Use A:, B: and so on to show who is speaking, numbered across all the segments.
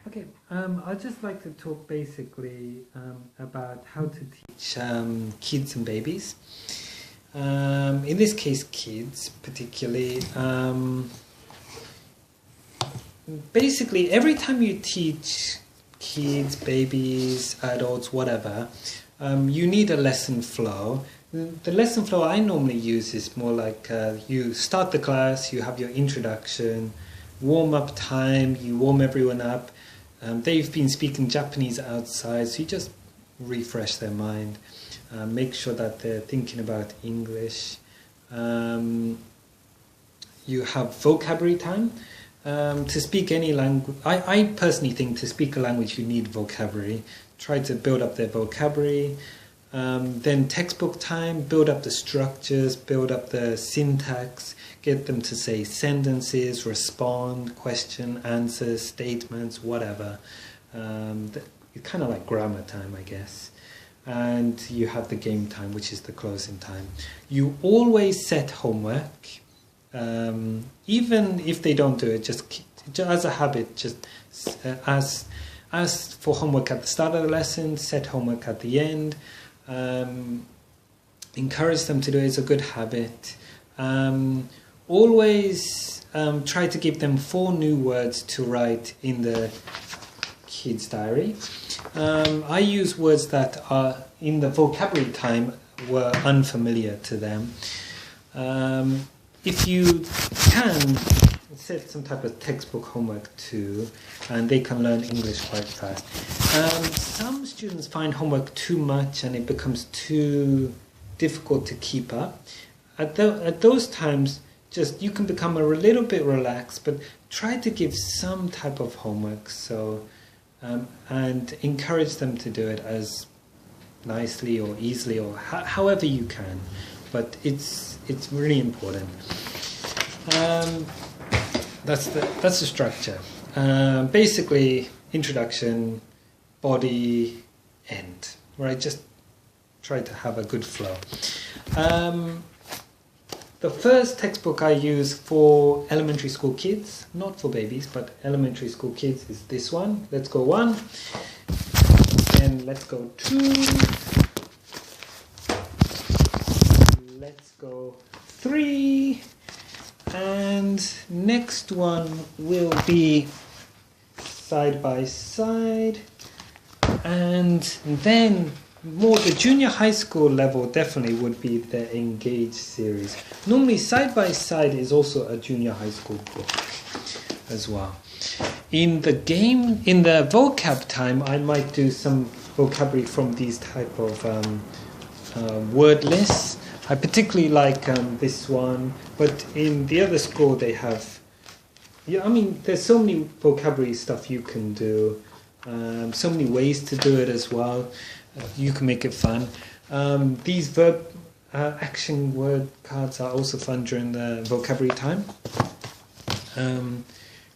A: Okay, I'd just like to talk basically about how to teach kids and babies. In this case, kids particularly. Basically, every time you teach kids, babies, adults, whatever, you need a lesson flow. The lesson flow I normally use is more like you start the class, you have your introduction, warm-up time, you warm everyone up. They've been speaking Japanese outside, so you just refresh their mind, make sure that they're thinking about English. You have vocabulary time. To speak any language, I personally think to speak a language you need vocabulary. Try to build up their vocabulary. Then textbook time, build up the structures, build up the syntax, get them to say sentences, respond, question, answers, statements, whatever. It's kind of like grammar time, I guess. And you have the game time, which is the closing time. You always set homework. Even if they don't do it, just as a habit, just ask for homework at the start of the lesson, set homework at the end. Encourage them to do it. It's a good habit. Always try to give them 4 new words to write in the kids' diary. I use words that are in the vocabulary time were unfamiliar to them. If you can, set some type of textbook homework too, and they can learn English quite fast. Some students find homework too much and it becomes too difficult to keep up. At those times, just you can become a little bit relaxed, but try to give some type of homework. So, and encourage them to do it as nicely or easily or however you can. But it's really important. That's the structure. Basically, introduction, body, end. Right? Just try to have a good flow. The first textbook I use for elementary school kids, not for babies, but elementary school kids, is this one. Let's go 1. Then let's go 2. Let's go 3. And next one will be side by side. And then more the junior high school level definitely would be the Engage series. Normally side by side is also a junior high school book as well. In the vocab time, I might do some vocabulary from these type of word lists. I particularly like this one, but in the other school they have, there's so many vocabulary stuff you can do, so many ways to do it as well. You can make it fun. These verb action word cards are also fun during the vocabulary time.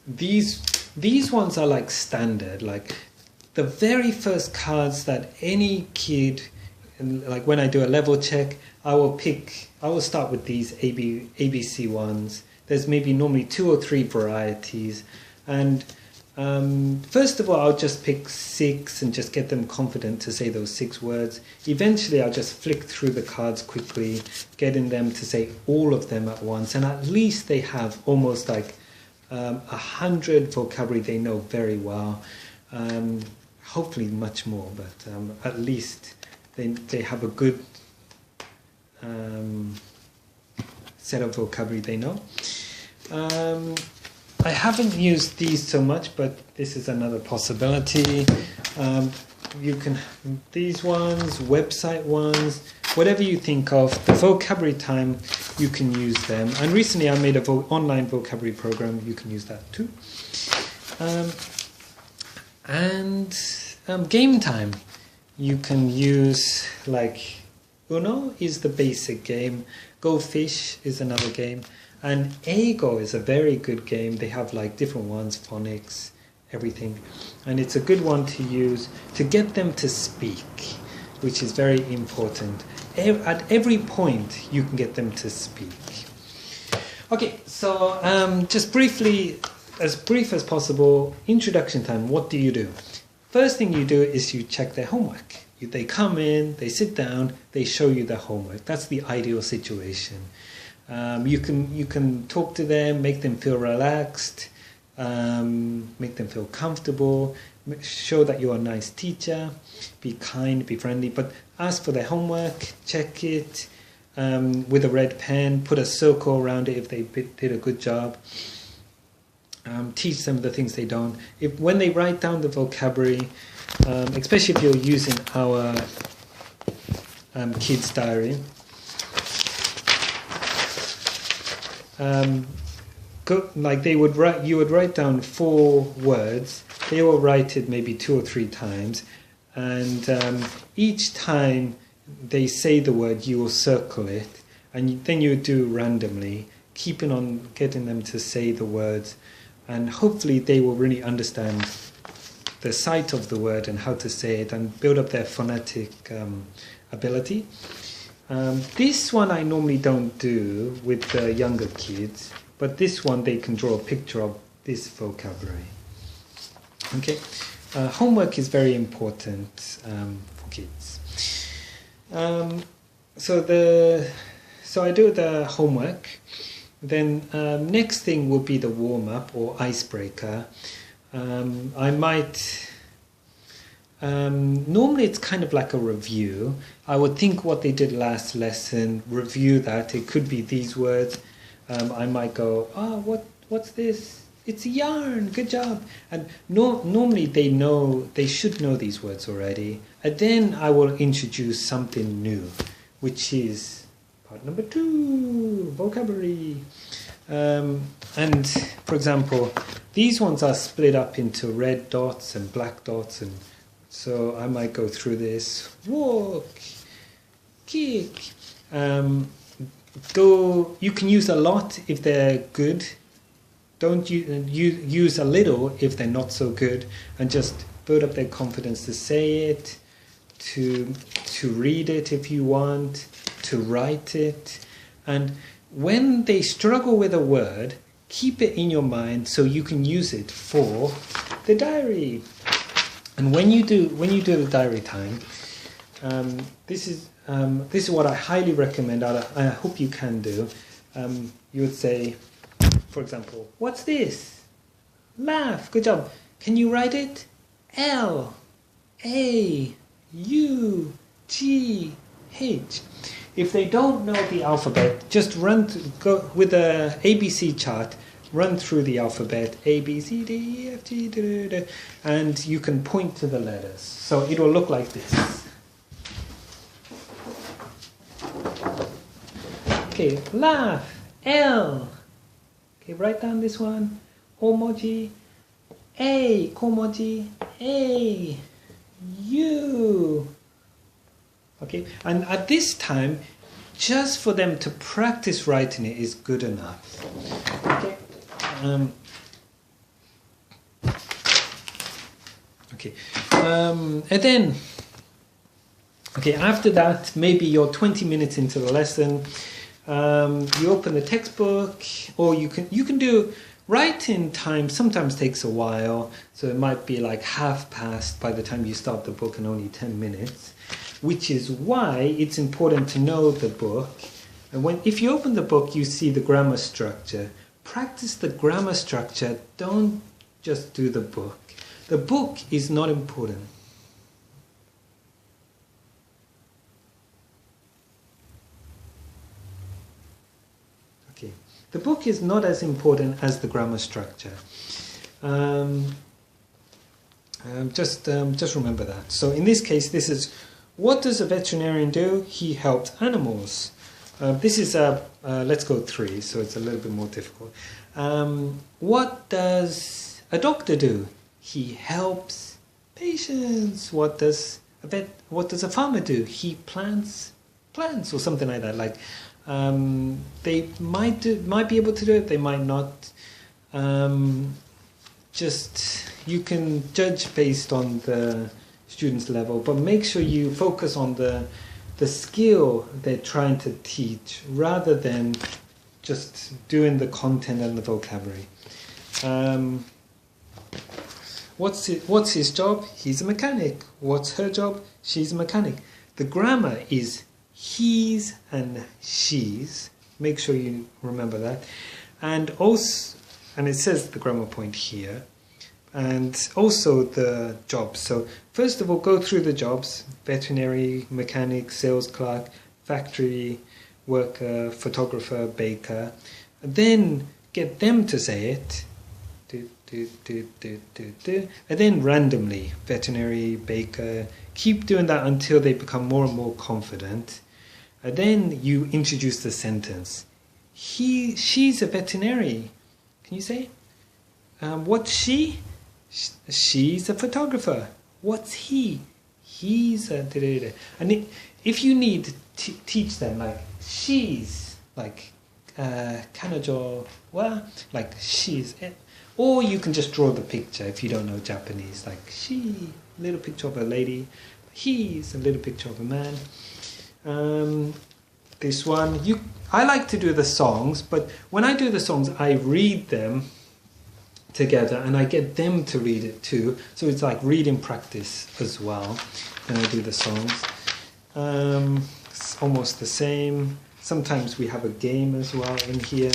A: These ones are like standard, like the very first cards that any kid, like when I do a level check, I will start with these ABC ones. There's maybe normally 2 or 3 varieties. And first of all, I'll just pick 6 and just get them confident to say those 6 words. Eventually, I'll just flick through the cards quickly, getting them to say all of them at once. And at least they have almost like 100 vocabulary they know very well. Hopefully much more, but at least they have a good set of vocabulary they know. I haven't used these so much, but this is another possibility. You can these ones, website ones, whatever you think of. The vocabulary time, you can use them. And recently I made an online vocabulary program. You can use that too. Game time. You can use like Uno is the basic game. Go Fish is another game. And Eigo is a very good game. They have like different ones, phonics, everything. And it's a good one to use to get them to speak, which is very important. At every point, you can get them to speak. Okay, so just briefly, as brief as possible. Introduction time, what do you do? First thing you do is you check their homework. They come in, they sit down, they show you their homework. That's the ideal situation. You can talk to them, make them feel relaxed, make them feel comfortable, show that you're a nice teacher, be kind, be friendly, but ask for their homework, check it with a red pen, put a circle around it if they did a good job. Teach them the things they don't. When they write down the vocabulary, especially if you're using our kids' diary, you would write down 4 words. They will write it maybe 2 or 3 times, and each time they say the word, you will circle it, and then you do randomly, keeping on getting them to say the words, and hopefully they will really understand the sight of the word and how to say it, and build up their phonetic ability. This one I normally don't do with the younger kids, but this one they can draw a picture of this vocabulary. Okay, homework is very important for kids. So I do the homework. Then next thing will be the warm-up or icebreaker. I might... normally it's kind of like a review. I would think what they did last lesson, review that. It could be these words. I might go, what's this? It's a yarn, good job. And normally they should know these words already. And then I will introduce something new, which is part number 2, vocabulary. And for example, these ones are split up into red dots and black dots, and so I might go through this. Walk, kick. You can use a lot if they're good. Don't use a little if they're not so good, and just build up their confidence to say it, to read it if you want, to write it. And when they struggle with a word, keep it in your mind so you can use it for the diary. And when you do the diary time, this is what I highly recommend. I hope you can do. You would say, for example, what's this? Laugh. Good job. Can you write it? L A U G H. If they don't know the alphabet, just go with the ABC chart. Run through the alphabet, A, B, C, D, E, F, G, da, da, da, and you can point to the letters. So it will look like this. Okay, laugh, L. Okay, write down this one. Omoji, A, komoji, A, U. Okay, and at this time, just for them to practice writing it is good enough. Okay. And then, after that, maybe you're 20 minutes into the lesson, you open the textbook, or you can do writing time. Sometimes takes a while, so it might be like past by the time you start the book and only 10 minutes, which is why it's important to know the book. And if you open the book, you see the grammar structure. Practice the grammar structure. Don't just do the book. The book is not important. Okay, the book is not as important as the grammar structure. Just remember that. So in this case, this is, what does a veterinarian do? He helps animals. This is let's go 3, so it's a little bit more difficult. What does a doctor do? He helps patients. What does a farmer do? He plants or something like that. Like they might be able to do it. They might not. You can judge based on the student's level, but make sure you focus on the skill they're trying to teach rather than just doing the content and the vocabulary. Um, what's his job? He's a mechanic. What's her job? She's a mechanic. The grammar is he's and she's. Make sure you remember that. And also, and it says the grammar point here. And also the jobs. So first of all, go through the jobs: veterinary, mechanic, sales clerk, factory worker, photographer, baker. And then get them to say it. And then randomly, veterinary, baker. Keep doing that until they become more and more confident. And then you introduce the sentence. She's a veterinary. Can you say? What's she? She's a photographer. What's he? He's a... And if you need to teach them, like, she's, like, kanajo wa, like, she's... Or you can just draw the picture if you don't know Japanese, like, she, little picture of a lady, he's a little picture of a man. This one, I like to do the songs, but when I do the songs, I read them together and I get them to read it too. So it's like reading practice as well. And I do the songs. It's almost the same. Sometimes we have a game as well in here.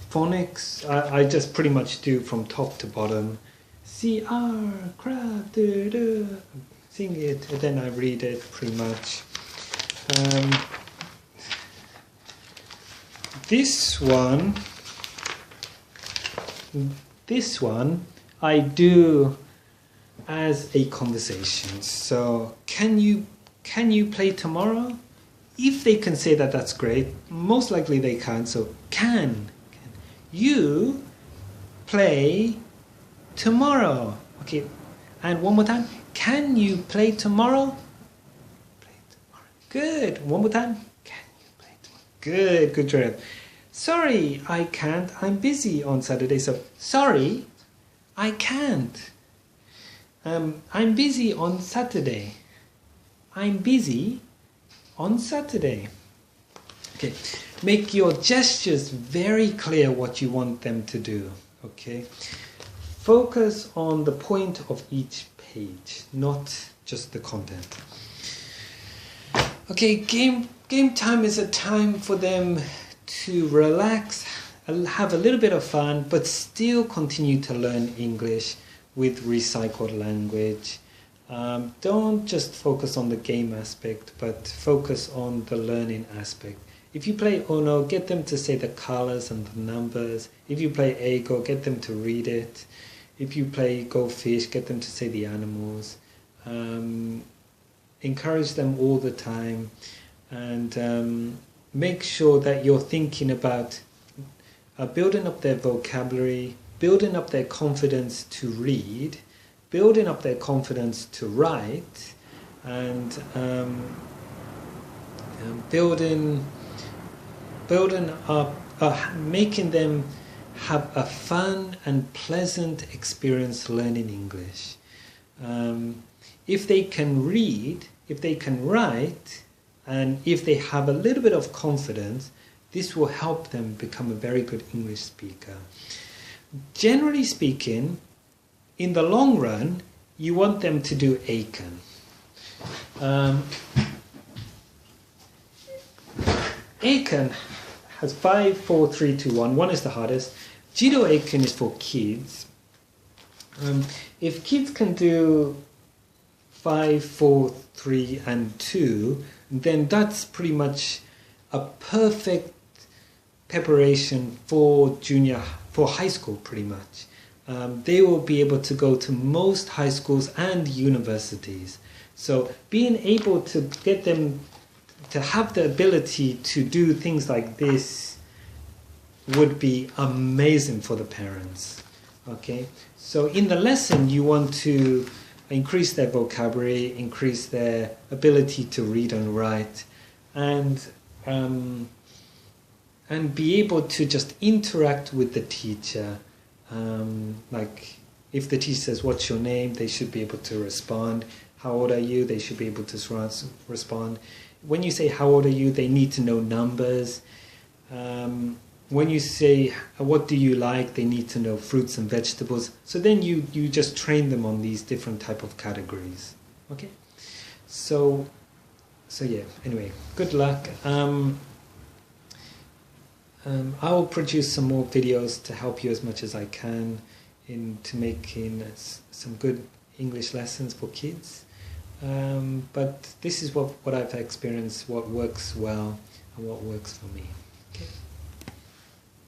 A: Phonics, I just pretty much do from top to bottom. C-R, crab, sing it, and then I read it pretty much. This one I do as a conversation. So can you play tomorrow? If they can say that, that's great. Most likely they can. So can you play tomorrow? Okay, and one more time. Can you play tomorrow? Play tomorrow. Good. One more time. Can you play tomorrow? Good job. Sorry, I can't. I'm busy on Saturday. So, sorry, I can't. I'm busy on Saturday. I'm busy on Saturday. Okay. Make your gestures very clear what you want them to do. Okay. Focus on the point of each page, not just the content. Okay, game time is a time for them to relax, have a little bit of fun, but still continue to learn English with recycled language. Don't just focus on the game aspect, but focus on the learning aspect. If you play Ono, get them to say the colors and the numbers. If you play Eigo, get them to read it. If you play Go Fish, get them to say the animals. Encourage them all the time, and make sure that you're thinking about building up their vocabulary, building up their confidence to read, building up their confidence to write, and building up, making them have a fun and pleasant experience learning English. If they can read, if they can write, and if they have a little bit of confidence, this will help them become a very good English speaker. Generally speaking, in the long run, you want them to do Eiken. Eiken has 5, 4, 3, 2, 1. 1 is the hardest. Jiro Eiken is for kids. If kids can do 5, 4, 3, and 2, then that's pretty much a perfect preparation for high school, pretty much. They will be able to go to most high schools and universities. So being able to get them to have the ability to do things like this would be amazing for the parents. Okay, so in the lesson you want to increase their vocabulary, increase their ability to read and write, and be able to just interact with the teacher. Like if the teacher says, "What's your name?" they should be able to respond. "How old are you?" they should be able to respond. When you say "How old are you?" they need to know numbers. when you say, what do you like, they need to know fruits and vegetables. So then you just train them on these different type of categories. Okay? So yeah, anyway, good luck. I will produce some more videos to help you as much as I can into making some good English lessons for kids. But this is what I've experienced, what works well and what works for me. Okay.